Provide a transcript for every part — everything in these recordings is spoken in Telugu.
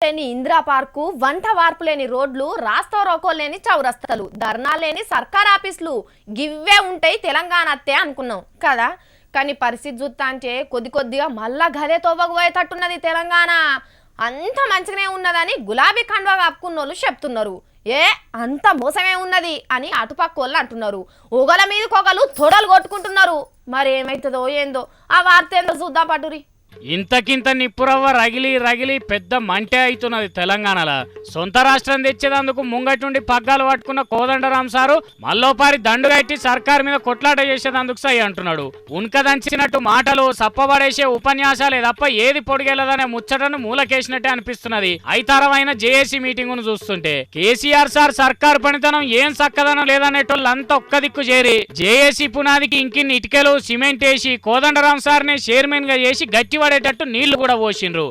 లేని ఇందిరా పార్కు, వంట వార్పు లేని రోడ్లు, రాస్తా రోకో లేని చౌరస్తలు, ధర్నా లేని సర్కార్ ఆఫీసులు గివ్వే ఉంటాయి తెలంగాణ అత్తే అనుకున్నాం కదా. కానీ పరిస్థితి చూస్తా అంటే కొద్దిగా మళ్ళా గదే తోవకపోయేటట్టున్నది తెలంగాణ. అంత మంచిగానే ఉన్నదని గులాబీ కండువా కప్పుకున్నోళ్ళు చెప్తున్నారు. అంత మోసమే ఉన్నది అని అటుపక్క వాళ్ళు అంటున్నారు. ఒగల మీదకొగలు తొడలు కొట్టుకుంటున్నారు. మరి ఏమైతుందో ఏందో ఆ వార్త ఏందో చూద్దాం పట్టురి. ఇంతకింత నిప్పురవ్వ రగిలి పెద్ద మంటే అవుతున్నది తెలంగాణలో. సొంత రాష్ట్రం తెచ్చేదందుకు ముంగటుండి పగ్గాలు పట్టుకున్న కోదండరాం సారు మల్లోపారి దండు కట్టి సర్కారు మీద కొట్లాట చేసేదందుకు సై అంటున్నాడు. ఉన్కదంచినట్టు మాటలు, సప్పబడేసే ఉపన్యాసాలే తప్ప ఏది పొడిగెలదనే ముచ్చటను మూలకేసినట్టే అనిపిస్తున్నది ఐతారమైన జేఏసీ మీటింగును చూస్తుంటే. కేసీఆర్ సార్ సర్కారు పనితనం ఏం సక్కదనం లేదనేటోళ్ళు అంతా ఒక్క దిక్కు చేరి జేఏసీ పునాదికి ఇంకిన్ని ఇటుకలు సిమెంట్ వేసి కోదండరాం సార్నే చైర్మన్ గా చేసి గట్టి పడేటట్టు నీళ్లు కూడా పోసిండ్రు.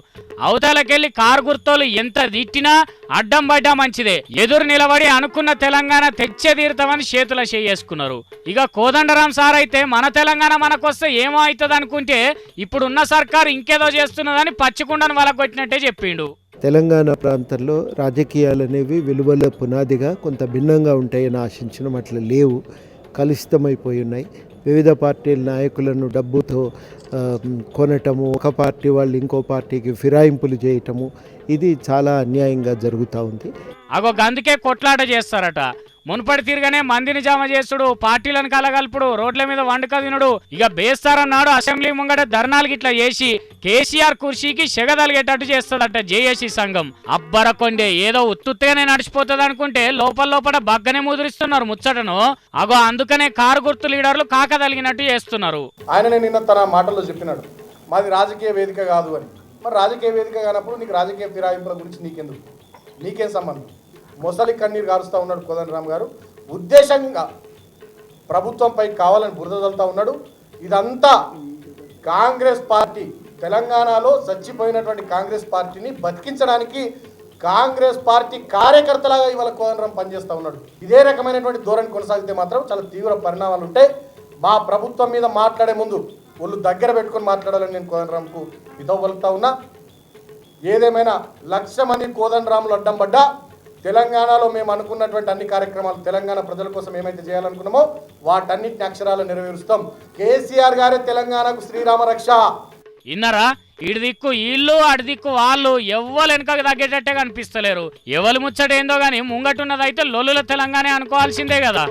అవతలకెళ్లి కారు గుర్తోలు ఎంత తిట్టినా అడ్డం పడ్డా మంచిదే. ఎదురు నిలబడి అనుకున్న తెలంగాణ తెచ్చే తీరుతామని చేతుల చేసుకున్నారు. ఇక కోదండరాం సార్ అయితే మన తెలంగాణ మనకొస్తే ఏమో అవుతుంది అనుకుంటే ఇప్పుడున్న సర్కారు ఇంకేదో చేస్తున్నదని పచ్చికుండను వలకొట్టినట్టే చెప్పిండు. తెలంగాణ ప్రాంతంలో రాజకీయాలు అనేవి విలువల పునాదిగా కొంత భిన్నంగా ఉంటాయని ఆశించడం అట్లా లేవు, కలుషితమైపోయి ఉన్నాయి. వివిధ పార్టీల నాయకులను డబ్బుతో కొనటము, ఒక పార్టీ వాళ్ళు ఇంకో పార్టీకి ఫిరాయింపులు చేయటము, ఇది చాలా అన్యాయంగా జరుగుతూ ఉంది. అందుకే కొట్లాట చేస్తారట. మునుపటి తీరుగానే మందిని జమ చేసుడు, పార్టీలను కలగలుపుడు, రోడ్ల మీద వండుక తినుడు, ఇక బేస్తారన్నాడు అసెంబ్లీ ముంగట ధర్నాలు గిట్లా చేసి కేసీఆర్ కుర్చీకి సెగదలిగేటట్టు చేస్తుందట జేఏసీ సంఘం. అబ్బరకొండే ఏదో ఉత్తుత్తగానే నడిచిపోతుంది అనుకుంటే లోపల బగ్గనే ముద్రిస్తున్నారు ముచ్చటను. అందుకనే కారు గుర్తు లీడర్లు కాకదలిగినట్టు చేస్తున్నారు. ఆయన నిన్న తన మాటల్లో చెప్పినాడు, మాది రాజకీయ వేదిక కాదు అని. మరి రాజకీయ వేదిక కానప్పుడు నీకు రాజకీయ ఫిరాయింపుల గురించి నీకెందుకు, నీకేం సంబంధం? మొసలి కన్నీరు కారుస్తూ ఉన్నాడు కోదండరాం గారు. ఉద్దేశంగా ప్రభుత్వంపై కావాలని బురద చల్లుతూ ఉన్నాడు. ఇదంతా కాంగ్రెస్ పార్టీ, తెలంగాణలో చచ్చిపోయినటువంటి కాంగ్రెస్ పార్టీని బతికించడానికి కాంగ్రెస్ పార్టీ కార్యకర్తలాగా ఇవాళ కోదండరాం పనిచేస్తూ ఉన్నాడు. ఇదే రకమైనటువంటి ధోరణి కొనసాగితే మాత్రం చాలా తీవ్ర పరిణామాలు ఉంటాయి. మా ప్రభుత్వం మీద మాట్లాడే ముందు వాళ్ళు దగ్గర పెట్టుకొని మాట్లాడాలని నేను కోదండరాంకు హితవు పలుకుతా ఉన్నా. ఏదేమైనా 1,00,000 మంది కోదండరాములు అడ్డం పడ్డా తెలంగాణలో మేము అనుకున్నటువంటి అన్ని కార్యక్రమాలు, తెలంగాణ ప్రజల కోసం ఏమైతే చేయాలనుకున్నామో వాటన్నిటిని అక్షరాలు నెరవేరుస్తాం. కేసీఆర్ గారే తెలంగాణకు శ్రీరామ రక్ష. ఇన్నరా, ఇటు దిక్కు వీళ్ళు అటు దిక్కు వాళ్ళు ఎవ్వరు వెనకకు తగ్గేటట్టే కనిపిస్తలేరు. ఎవరు ముచ్చటేందో గాని ముంగటున్నదైతే లొల్లుల తెలంగాణ అనుకోవాల్సిందే కదా.